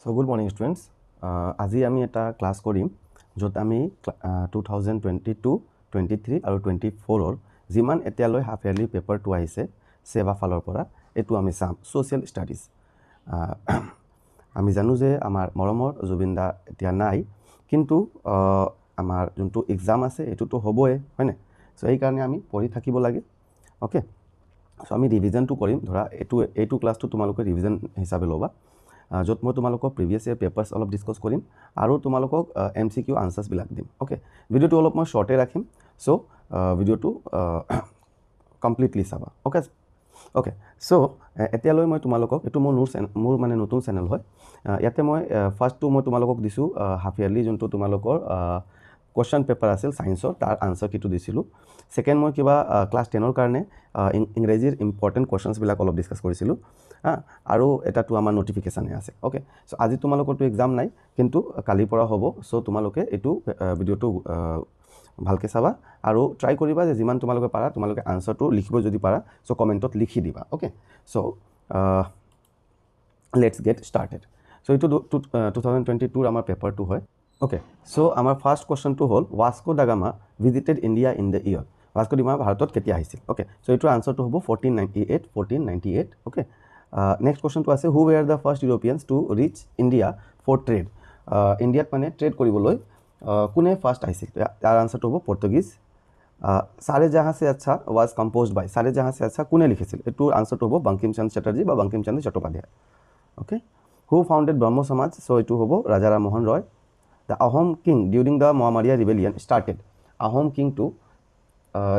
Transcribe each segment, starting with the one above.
So good morning students. আজি আমি এটা ক্লাছ কৰিম য'ত আমি 2022, 23 আৰু 24ৰ যিমান এতিয়ালৈ হাফ ইয়াৰলি পেপাৰটো আহিছে সেৱা ফালৰ পৰা এটো আমি চাম সোশ্যাল ষ্টাডিজ। আমি জানো যে আমাৰ মৰমৰ জুবিনদা এতিয়া নাই, কিন্তু আমাৰ যোনটো এক্সাম আছে এটোতো হ'বই, হয়নে? সো এই কাৰণে আমি পঢ়ি থাকিব লাগে। ওকে, সো আমি ৰিভিজনটো কৰিম। ধৰা এইটো ক্লাছটো তোমালোকে ৰিভিজন হিচাপে ল'বা, য'ত মই তোমালোকক প্ৰিভিয়াছ ইয়াৰ পেপাৰ্ছ অলপ ডিছকাছ কৰিম আৰু তোমালোকক MCQ আনচাৰ্ছবিলাক দিম। ওকে, ভিডিঅ'টো অলপ মই শ্বৰ্টে ৰাখিম, চ' ভিডিঅ'টো কমপ্লিটলি চাবা। ওকে ওকে, চ' এতিয়ালৈ মই তোমালোকক এইটো মোৰ মানে নতুন চেনেল হয়। ইয়াতে মই ফাৰ্ষ্টটো মই তোমালোকক দিছোঁ হাফ ইয়াৰলি যোনটো তোমালোকৰ কুৱেশ্যন পেপাৰ আছিল ছায়েন্সৰ, তাৰ আনচাৰ কিটো দিছিলোঁ। ছেকেণ্ড মই কিবা ক্লাছ 10ৰ কাৰণে ইংৰাজীৰ ইম্পৰ্টেণ্ট কুৱেশ্যনছবিলাক অলপ ডিছকাছ কৰিছিলোঁ, আৰু এটাটো আমাৰ নটিফিকেশ্যনে আছে। ওকে, চ' আজি তোমালোকৰতো এক্সাম নাই, কিন্তু কালিৰ পৰা হ'ব। চ' তোমালোকে এইটো ভিডিঅ'টো ভালকৈ চাবা আৰু ট্ৰাই কৰিবা যে যিমান তোমালোকে পাৰা তোমালোকে আনচাৰটো লিখিব যদি পাৰা, চ' কমেণ্টত লিখি দিবা। Okay, so' let's get started. So' এইটো 2022ৰ আমাৰ পেপাৰটো হয়। ওকে, চ' আমাৰ ফাৰ্ষ্ট কুৱেশ্যনটো হ'ল Vasco da Gama visited India in the year. Vasco da Gama ভাৰতত কেতিয়া আহিছিল? ওকে, চ' এইটোৰ আনচাৰটো হ'ব 1498। ওকে, নেক্সট কুৱেশ্যনটো আছে who were the first Europeans to reach India for trade. ইণ্ডিয়াত মানে ট্ৰেড কৰিবলৈ কোনে ফাৰ্ষ্ট আহিছিল? তাৰ আনচাৰটো হ'ব পৰ্তুগীজ। সাৰে জাহাঁ সে আচ্ছা ৱাজ কম্প'জড বাই, সাৰে জাহাঁ সে আচ্ছা কোনে লিখিছিল? এইটোৰ আনচাৰটো হ'ব বংকিম চন্দ্ৰ চেটাৰ্জী বা Bankim Chandra Chattopadhyay. Okay, who founded Brahmo Samaj? So' এইটো হ'ব Raja Rammohan Roy. The Ahom king during the Moamoria rebellion started. Ahom কিংটো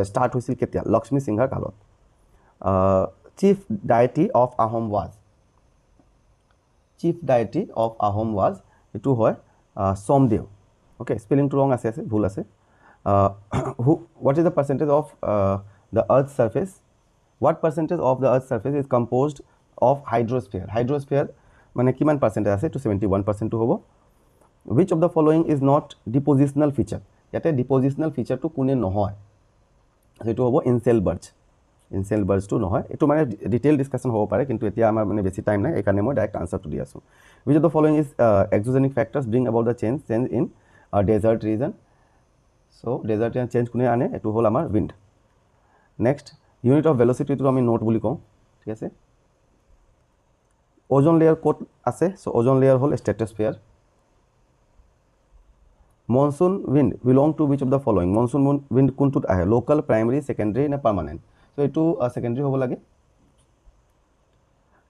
ষ্টাৰ্ট হৈছিল কেতিয়া? লক্ষ্মী সিংহাৰ কালত। Chief deity of Ahom was, chief deity of Ahom was এইটো হয় সোমদেৱ। ওকে, স্পেলিংটো ৰং আছে, ভুল আছে। What is the percentage of the earth surface? What percentage of the earth surface is composed of হাইড্ৰস্ফিয়াৰ? Hydrosphere মানে কিমান পাৰ্চেণ্টেজ আছে? এইটো 71%টো হ'ব। Which of the following is not depositional feature? ইয়াতে ডিপজিশ্যনেল ফিচাৰটো কোনে নহয়? সেইটো হ'ব ইনচেল বাৰ্ডছ। ইনচেল বাৰ্ডছটো নহয়। এইটো মানে ডিটেইল ডিছকাশ্যন হ'ব পাৰে, কিন্তু এতিয়া আমাৰ মানে বেছি টাইম নাই, এইকাৰণে মই ডাইৰেক্ট আনচাৰটো দি আছোঁ। Which of the following is exogenic factors bring about the change in desert region? So' desert change কোনে আনে? এইটো হ'ল আমাৰ উইণ্ড। নেক্সট ইউনিট অফ ভেলচিটিটো আমি নোট বুলি কওঁ, ঠিক আছে। অ'জন লেয়াৰ ক'ত আছে? চ' অ'জন লেয়াৰ হ'ল stratosphere. Monsoon wind belong to which of the following? Monsoon wind কোনটোত আহে? লোকেল, প্ৰাইমেৰী, ছেকেণ্ডেৰী নে পাৰ্মানেণ্ট? চ' এইটো ছেকেণ্ডেৰী হ'ব লাগে।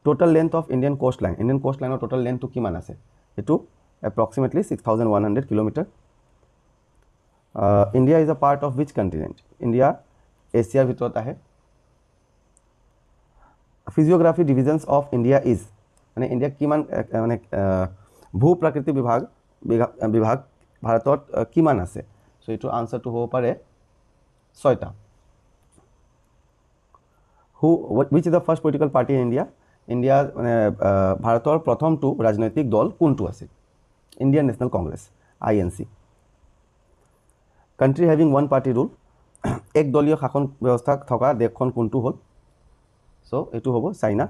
Total length of Indian coast line, Indian coast লাইনৰ টোটেল লেন্থটো কিমান আছে? এইটো approximately 6100 kilometre. India is a part of which continent? India এছিয়াৰ ভিতৰত আহে। Physiography divisions of India is, মানে ইণ্ডিয়া কিমান মানে ভূ প্ৰাকৃতিক বিভাগ ভাৰতত কিমান আছে? চ' এইটোৰ আনচাৰটো হ'ব পাৰে 6টা। Which is the first political party in India? India মানে ভাৰতৰ প্ৰথমটো ৰাজনৈতিক দল কোনটো আছিল? Indian National Congress, INC। Country having one party rule, এক দলীয় শাসন ব্যৱস্থা থকা দেশখন কোনটো হ'ল? চ' এইটো হ'ব China.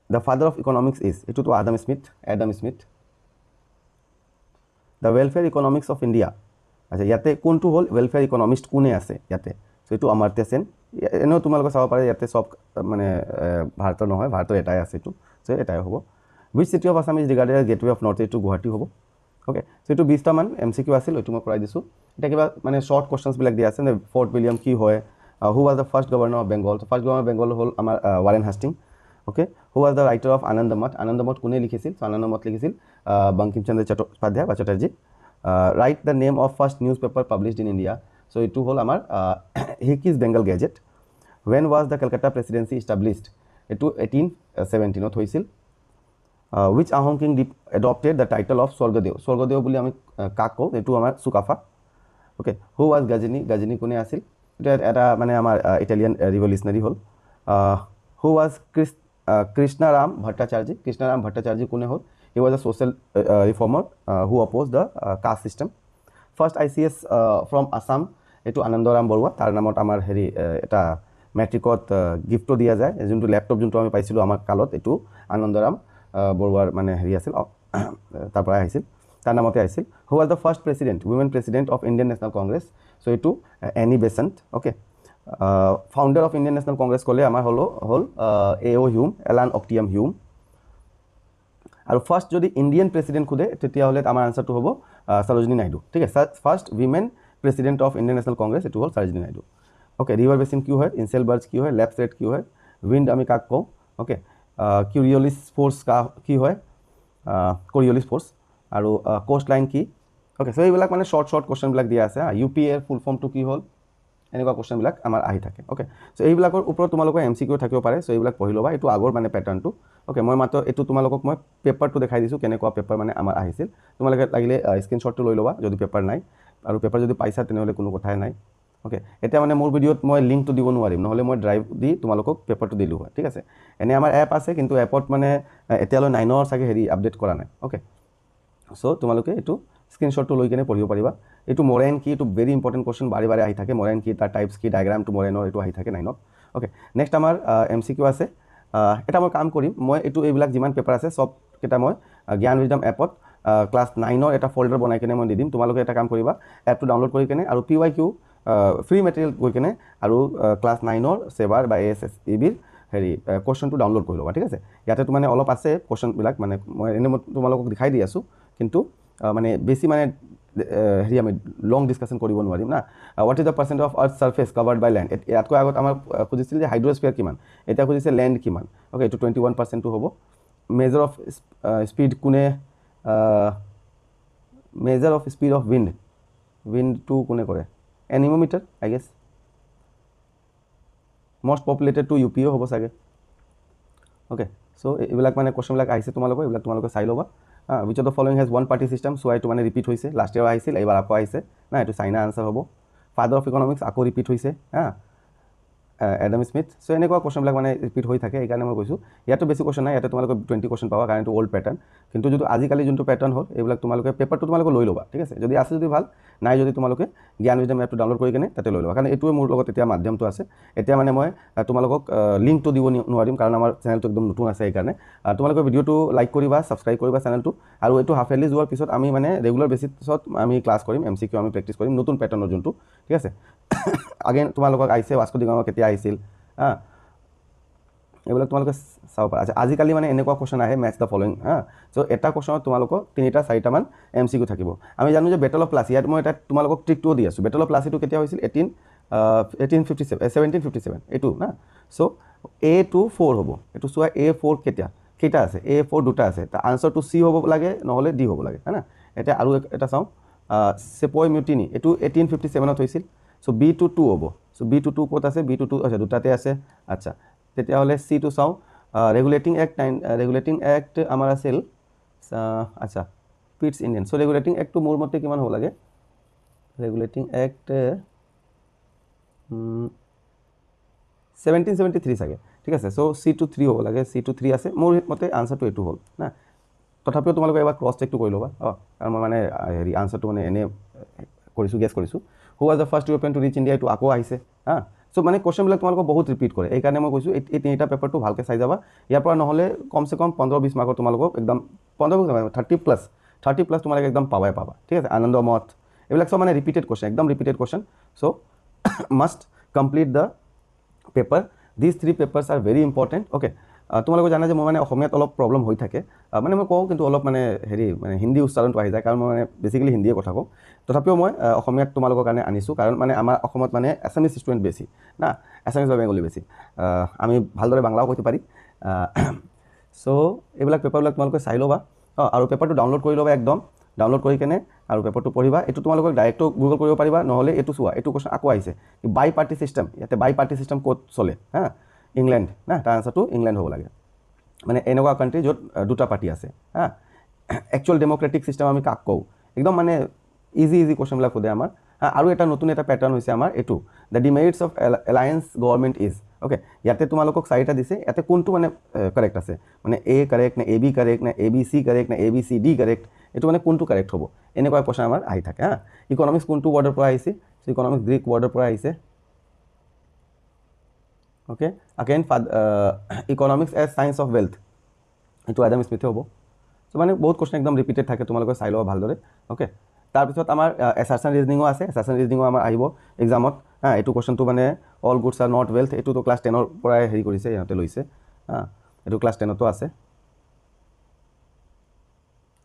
The father of economics is, এইটোতো Adam Smith. The welfare economics of India, আচ্ছা ইয়াতে কোনটো হ'ল? ৱেলফেয়াৰ ইকনমিষ্ট কোনে আছে ইয়াতে? চ' এইটো অমৰ্ত্য সেন। এনেও তোমালোকে চাব পাৰে ইয়াতে চব মানে ভাৰতৰ নহয়, ভাৰতৰ এটাই আছে এইটো, চ' এটাই হ'ব। Which city of Assam is regarded as gateway of north? এইটো গুৱাহাটী হ'ব। ওকে, চ' এইটো 20টামান MCQ আছিল, এইটো মই কৰাই দিছোঁ। এতিয়া কিবা মানে শ্বৰ্ট কুৱেশ্যনছবিলাক দিয়া আছে যে ফৰ্ট উইলিয়াম কি হয়? Who was the first governor of Bengal? First governor of Bengal হ'ল আমাৰ Warren Hastings. Okay, who was the writer of Anandamath? Anandamath কোনে লিখিছিল? চ' আনন্দমঠ লিখিছিল বংকিম চন্দ্ৰ চট্টোপাধ্যায় বা Chatterjee. Right the name of first news paper published in India? So' এইটো হ'ল আমাৰ Hicky's Bengal Gazette. When was the Calcutta Presidency established? এইটো 1817 হৈছিল। Which Ahom king adopted the title of স্বৰ্গদেউ? স্বৰ্গদেউ বুলি আমি কাক কওঁ? এইটো আমাৰ Sukaphaa. Okay, who was Ghazni? Ghazni কোনে আছিল? এইটো এটা মানে আমাৰ ইটালিয়ান ৰিভলিউচনাৰী হ'ল। Who was কৃষ্ণাৰাম Bhattacharya? কৃষ্ণাৰাম ভট্টাচাৰ্যী কোনে হ'ল? হি ৱাজ আ social ৰিফৰ্মাৰ who opposed the caste system. First ICS from Assam, এইটো আনন্দৰাম বৰুৱা। তাৰ নামত আমাৰ হেৰি এটা মেট্ৰিকত গিফ্টো দিয়া যায়, যোনটো লেপটপ যোনটো আমি পাইছিলোঁ আমাৰ কালত, এইটো আনন্দৰাম বৰুৱাৰ মানে হেৰি আছিল তাৰ পৰা আহিছিল তাৰ নামতে আহিছিল who was the first president women president of Indian National Congress so' এইটো Annie Besant okay founder of Indian National Congress ক'লে আমাৰ হ'ল A.O. Hume Allan Octavian Hume আৰু ফাৰ্ষ্ট যদি ইণ্ডিয়ান প্ৰেচিডেণ্ট সোধে তেতিয়াহ'লে আমাৰ আনচাৰটো হ'ব সৰোজিনী নাইডু ঠিক আছে first women president of Indian National Congress এইটো হ'ল Sarojini Naidu okay river basin কি হয় ইনচেল বাৰ্ডছ কি হয় লেফ্ট ৰেড কি হয় উইণ্ড আমি কাক কওঁ অ'কে কিউৰিয়লিছ ফ'ৰ্চ কি হয় কৰিয়লিছ ফ'ৰ্চ আৰু কোষ্ট লাইন কি অ'কে চ' এইবিলাক মানে শ্বৰ্ট কুৱেশ্যনবিলাক দিয়া আছে UPA ফুল ফৰ্মটো কি হ'ল এনেকুৱা কুৱেশ্যনবিলাক আমাৰ আহি থাকে অ'কে চ' এইবিলাকৰ ওপৰত তোমালোকৰ MCQ থাকিব পাৰে চ' এইবিলাক পঢ়ি ল'বা এইটো আগৰ মানে পেটাৰ্ণটো অ'কে মই মাত্ৰ এইটো তোমালোকক মই পেপাৰটো দেখাই দিছোঁ কেনেকুৱা পেপাৰ মানে আমাৰ আহিছিল তোমালোকে লাগিলে স্ক্ৰীনশ্বটটো লৈ ল'বা যদি পেপাৰ নাই আৰু পেপাৰ যদি পাইছা তেনেহ'লে কোনো কথাই নাই অ'কে এতিয়া মানে মোৰ ভিডিঅ'ত মই লিংকটো দিব নোৱাৰিম নহ'লে মই ড্ৰাইভ দি তোমালোকক পেপাৰটো দিলোঁ হয় ঠিক আছে এনেই আমাৰ এপ আছে কিন্তু এপত মানে এতিয়ালৈ 9ৰ চাগে হেৰি আপডেট কৰা নাই অ'কে চ' তোমালোকে এইটো স্ক্ৰীনশ্বটটো লৈ কিনে পঢ়িব পাৰিবা এইটো মৰেন কি এইটো ভেৰি ইম্পৰ্টেণ্ট কুৱেশ্যন বাৰে বাৰে আহি থাকে মৰেন কি তাৰ টাইপছ কি ডায়েগ্ৰামটো মৰেনৰ এইটো আহি থাকে 9ত অ'কে নেক্সট আমাৰ MCQ আছে এটা মই কাম কৰিম মই এইবিলাক যিমান পেপাৰ আছে চবকেইটা মই জ্ঞান উইজডম এপত ক্লাছ 9ৰ এটা ফল্ডাৰ বনাই কিনে মই দি দিম তোমালোকে এটা কাম কৰিবা এপটো ডাউনলোড কৰি কিনে আৰু PYQ ফ্ৰী মেটেৰিয়েল গৈ কিনে আৰু ক্লাছ 9ৰ চেবাৰ বা ASSEBৰ হেৰি কুৱেশ্যনটো ডাউনলোড কৰি ল'বা ঠিক আছে ইয়াতে মানে অলপ আছে কুৱেশ্যনবিলাক মানে মই এনেই তোমালোকক দেখাই দি আছোঁ কিন্তু মানে বেছি মানে হেৰি আমি লং ডিছকাশ্যন কৰিব নোৱাৰিম না what is the percent of earth surface covered by land ইয়াতকৈ আগত আমাৰ খুজিছিল যে হাইড্ৰস্ফিয়াৰ কিমান এতিয়া খুজিছে লেণ্ড কিমান অ'কে এইটো 21%টো হ'ব মেজাৰ অফ স্পীড কোনে মেজাৰ অফ স্পীড অফ উইণ্ডটো কোনে কৰে anemometer I guess most populated to UPA হ'ব চাগে অ'কে চ' এইবিলাক মানে কুৱেশ্যনবিলাক আহিছে তোমালোকৰ এইবিলাক তোমালোকে চাই ল'বা which of the following has one party system so' এইটো মানে ৰিপিট হৈছে লাষ্ট ইয়াৰ আহিছিল এইবাৰ আকৌ আহিছে না এইটো চাইনা আনচাৰ হ'ব ফাদাৰ অফ ইকনমিক্স আকৌ ৰিপিট হৈছে এডাম স্মিথ চ' এনেকুৱা কুৱেশ্যনবিলাক মানে ৰিপিট হৈ থাকে সেইকাৰণে মই কৈছোঁ ইয়াতো বেছি কুৱেশ্যন নাই ইয়াতে তোমালোকে 20 কুৱেশ্যন পাবা কাৰণ এইটো অল্ড পেটাৰ্ণ কিন্তু যদি আজিকালি যোনটো পেটাৰ্ণ হ'ল এইবিলাক তোমালোকে পেপাৰটো তোমালোকে লৈ ল'বা ঠিক আছে যদি আছে যদি ভাল নাই যদি তোমালোকে জ্ঞান উইজডম এপটো ডাউনলোড কৰি কিনে তাতে লৈ ল'বা কাৰণ এইটোৱে মোৰ লগত এতিয়া মাধ্যমটো আছে এতিয়া মানে মই তোমালোকক লিংকটো দিব নোৱাৰিম কাৰণ আমাৰ চেনেলটো একদম নতুন আছে সেইকাৰণে তোমালোকে ভিডিঅ'টো লাইক কৰিবা ছাবস্ক্ৰাইব কৰিবা চেনেলটো আৰু এইটো হাফ ইয়াৰলি যোৱাৰ পিছত আমি মানে ৰেগুলাৰ বেচিছত আমি ক্লাছ কৰিম MCQ আমি প্ৰেক্টিছ কৰিম নতুন পেটাৰ্ণৰ যোনটো ঠিক আছে আগেন তোমালোকক আহিছে ৱাস্কো ডি গামা কেতিয়া আহিছিল এইবিলাক তোমালোকে চাব পাৰা আচ্ছা আজিকালি মানে এনেকুৱা কুৱেশ্যন আহে মেটছ দ্য ফলোইং চ' এটা কুৱেশ্যনত তোমালোকৰ 3টা 4টামান MCQ থাকিব আমি জানো যে বেটল অফ প্লাচি ইয়াত মই এটা তোমালোকক ট্ৰিকটোও দি আছোঁ বেটল অফ প্লাচিটো কেতিয়া হৈছিল 1757 এইটো না চ' A24 হ'ব এইটো চোৱা A4 কেইটা আছে A4 দুটা আছে তাৰ আনচাৰটো C হ'ব লাগে নহ'লে D হ'ব লাগে হয় না এতিয়া আৰু এটা চাওঁ চেপই মিউটিনি এইটো 1857ত হৈছিল চ' B22 হ'ব চ' B22 ক'ত আছে B22 আচ্ছা দুটাতে আছে আচ্ছা তেতিয়াহ'লে C2 চাওঁ ৰেগুলেটিং এক্ট আমাৰ আছিল আচ্ছা পিটছ ইণ্ডিয়ান চ' ৰেগুলেটিং এক্টটো মোৰ মতে কিমান হ'ব লাগে ৰেগুলেটিং এক্ট 1773 চাগে ঠিক আছে চ' C2 3 হ'ব লাগে C2 3 আছে মোৰ মতে আনচাৰটো এইটো হ'ল না তথাপিও তোমালোকে এবাৰ ক্ৰছ চেকটো কৰি ল'বা কাৰণ মই মানে হেৰি আনচাৰটো মানে এনে কৰিছোঁ গেছ কৰিছোঁ who was the first European to reach India এইটো আকৌ আহিছে চ' মানে কুৱেশ্যনবিলাক তোমালোকক বহুত ৰিপিট কৰে এইকাৰণে মই কৈছোঁ এই 3টা পেপাৰটো ভালকৈ চাই যাবা ইয়াৰ পৰা নহ'লে কমচে কম 15-20 মাৰ্কৰ তোমালোকক একদম 30+ তোমালোকে একদম পাবা ঠিক আছে আনন্দ মঠ এইবিলাক চব মানে ৰিপিটেড কুৱেশ্যন একদম repeated question so' must complete the paper this 3 papers R very important okay তোমালোকে জানা যে মই মানে অসমীয়াত অলপ প্ৰব্লেম হৈ থাকে মানে মই কওঁ কিন্তু অলপ মানে হেৰি মানে হিন্দী উচ্চাৰণটো আহি যায় কাৰণ মই মানে বেছিকেলি হিন্দীয়ে কথা কওঁ তথাপিও মই অসমীয়াত তোমালোকৰ কাৰণে আনিছোঁ কাৰণ মানে আমাৰ অসমত মানে এছামিছ ষ্টুডেণ্ট বেছি না এছামিছ বা বেংগলী বেছি আমি ভালদৰে বাংলাও কৈতে পাৰি চ' এইবিলাক পেপাৰবিলাক তোমালোকে চাই ল'বা আৰু পেপাৰটো ডাউনলোড কৰি ল'বা একদম ডাউনলোড কৰি কেনে আৰু পেপাৰটো পঢ়িবা এইটো তোমালোকক ডাইৰেক্টো গুগল কৰিব পাৰিবা নহ'লে এইটো চোৱা এইটো কুৱেশ্যন আকৌ আহিছে বাই পাৰ্টি চিষ্টেম ইয়াতে বাই পাৰ্টি চিষ্টেম ক'ত চলে ইংলেণ্ড না তাৰ আনচাৰটো ইংলেণ্ড হ'ব লাগে মানে এনেকুৱা কাণ্ট্ৰি য'ত দুটা পাৰ্টি আছে একচুৱেল ডেম'ক্ৰেটিক চিষ্টেম আমি কাক কওঁ একদম মানে ইজি কুৱেশ্যনবিলাক সোধে আমাৰ আৰু এটা নতুন এটা পেটাৰ্ণ হৈছে আমাৰ এইটো the demerits of alliance government is okay ইয়াতে তোমালোকক 4টা দিছে ইয়াতে কোনটো মানে কাৰেক্ট আছে মানে A কাৰেক্ট নে AB কাৰেক্ট নে ABC কাৰেক্ট নে ABCD কাৰেক্ট এইটো মানে কোনটো কাৰেক্ট হ'ব এনেকুৱা কুৱেশ্যন আমাৰ আহি থাকে ইকনমিক্স কোনটো ৱৰ্ডৰ পৰা আহিছে ইকনমিক্স গ্ৰীক ৱৰ্ডৰ পৰা আহিছে okay again economics as science of wealth এইটো আডাম স্মিথে হ'ব চ' মানে বহুত কুৱেশ্যন একদম ৰিপিটেড থাকে তোমালোকে চাই ল'ব ভালদৰে অ'কে তাৰপিছত আমাৰ এছাৰশ্যন ৰিজনিঙো আছে এছাৰশ্যন ৰিজনিঙো আমাৰ আহিব এক্সামত এইটো কুৱেশ্যনটো মানে all goods are not wealth এইটোতো ক্লাছ 10ৰ পৰাই হেৰি কৰিছে ইহঁতে লৈছে এইটো ক্লাছ 10তো আছে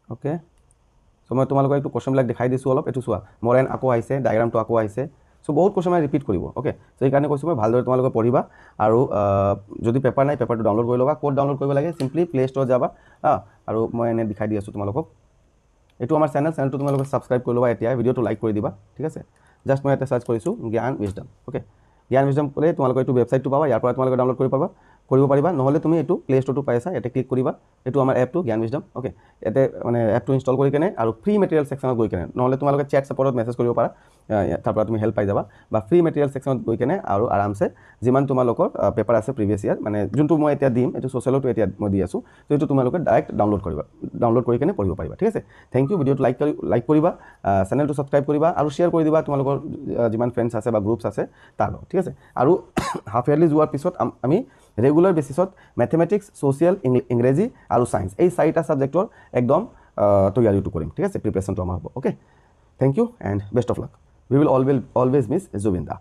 অ'কে চ' মই তোমালোকক এইটো কুৱেশ্যনবিলাক দেখাই দিছোঁ অলপ এইটো চোৱা মৰেন আকৌ আহিছে ডায়েগ্ৰামটো আকৌ আহিছে চ' বহুত কুৱেশ্যন মানে ৰিপিট কৰিব অ'কে চ' সেইকাৰণে কৈছোঁ মই ভালদৰে তোমালোকে পঢ়িবা আৰু যদি পেপাৰ নাই পেপাৰটো ডাউনলোড কৰি ল'বা ক'ত ডাউনলোড কৰিব লাগে চিম্পলি প্লে ষ্ট'ৰত যাবা আৰু মই এনে দেখাই দি আছোঁ তোমালোকক এইটো আমাৰ চেনেলটো তোমালোকে ছাবস্ক্ৰাইব কৰি ল'বা এতিয়া ভিডিঅ'টো লাইক কৰি দিবা ঠিক আছে জাষ্ট মই ইয়াতে চাৰ্চ কৰিছোঁ জ্ঞান উইজডম অ'কে জ্ঞান উইজডম ক'লে তোমালোকে এইটো ৱেবছাইটটো পাবা ইয়াৰ পৰা তোমালোকে ডাউনলোড কৰিব পাৰিবা নহ'লে তুমি এইটো প্লে ষ্ট'ৰটো পাইছা ইয়াতে ক্লিক কৰিবা এইটো আমাৰ এপটো জ্ঞান উইজডম অ'কে ইয়াতে মানে এপটো ইনষ্টল কৰি কেনে আৰু ফ্ৰী মেটেৰিয়েল ছেকশ্যনত গৈ কেনে নহ'লে তোমালোকে চেট ছাপৰ্টত মেছেজ কৰিব পাৰা তাৰ পৰা তুমি হেল্প পাই যাবা বা ফ্ৰী মেটেৰিয়েল ছেকশ্যনত গৈ কেনে আৰু আৰামছে যিমান তোমালোকৰ পেপাৰ আছে প্ৰিভিয়াছ ইয়াৰ মানে যোনটো মই এতিয়া দিম এইটো ছ'চিয়েলতো এতিয়া মই দি আছোঁ তো এইটো তোমালোকে ডাইৰেক্ট ডাউনলোড কৰি কেনে পঢ়িব পাৰিবা ঠিক আছে থেংক ইউ ভিডিঅ'টো লাইক কৰিবা চেনেলটো ছাবস্ক্ৰাইব কৰিবা আৰু শ্বেয়াৰ কৰি দিবা তোমালোকৰ যিমান ফ্ৰেণ্ডছ আছে বা গ্ৰুপছ আছে তাৰ লগত ঠিক আছে আৰু হাফ ইয়াৰলি যোৱাৰ পিছত আমি ৰেগুলাৰ বেচিছত মেথমেটিক্স ছ'চিয়েল ইংৰাজী আৰু ছায়েন্স এই 4টা ছাবজেক্টৰ একদম তৈয়াৰীটো কৰিম ঠিক আছে প্ৰিপাৰেশ্যনটো আমাৰ হ'ব okay thank you and best of luck we will always miss Zubeen da